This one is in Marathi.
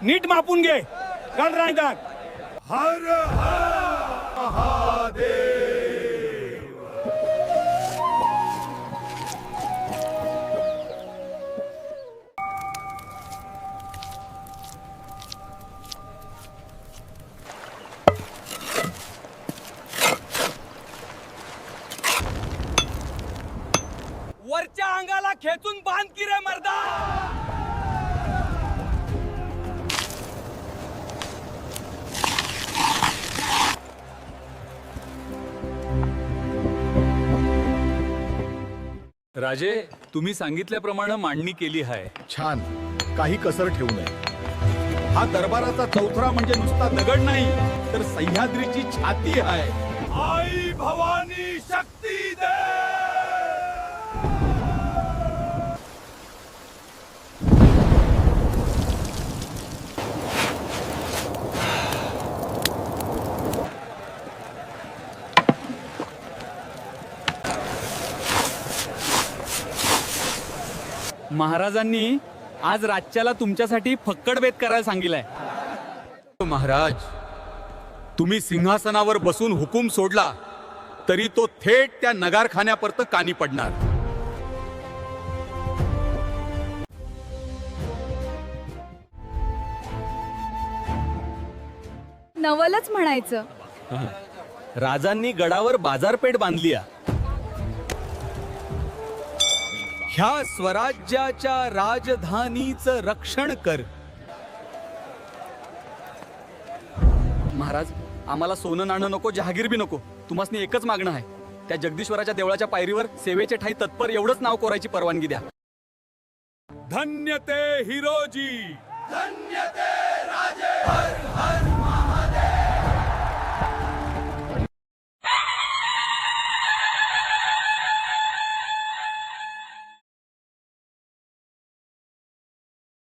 नीट मापून घे. काढ रायदार. हर हर महादेव. वरच्या अंगाला खेचून बांध की रे मर्दा. राजे, तुम्ही सांगितल्याप्रमाणे मांडणी केली आहे. छान, काही कसर ठेवू नये. हा दरबाराचा चौथरा म्हणजे नुसता दगड नाही तर सह्याद्रीची छाती आहे. आई भवानी शक्ती दे. महाराजांनी आज राज्याला तुमच्यासाठी फक्कड बेत करायला सांगितलंय. महाराज, तुम्ही सिंहासनावर बसून हुकूम सोडला तरी तो थेट त्या नगारखान्यापर्यंत कानी पडणार. नवलच म्हणायचं. राजांनी गडावर बाजारपेठ बांधली आहे. ह्या स्वराज्याच्या राजधानीचं रक्षण कर. महाराज, आम्हाला सोनं नाणं नको, जहागीर बी नको. तुम्हाला एकच मागणं आहे, त्या जगदीश्वराच्या देवळाच्या पायरीवर सेवेचे ठाई तत्पर एवढंच नाव कोरायची परवानगी द्या. धन्य ते हिरोजी. धन्य ते राजे. हर हर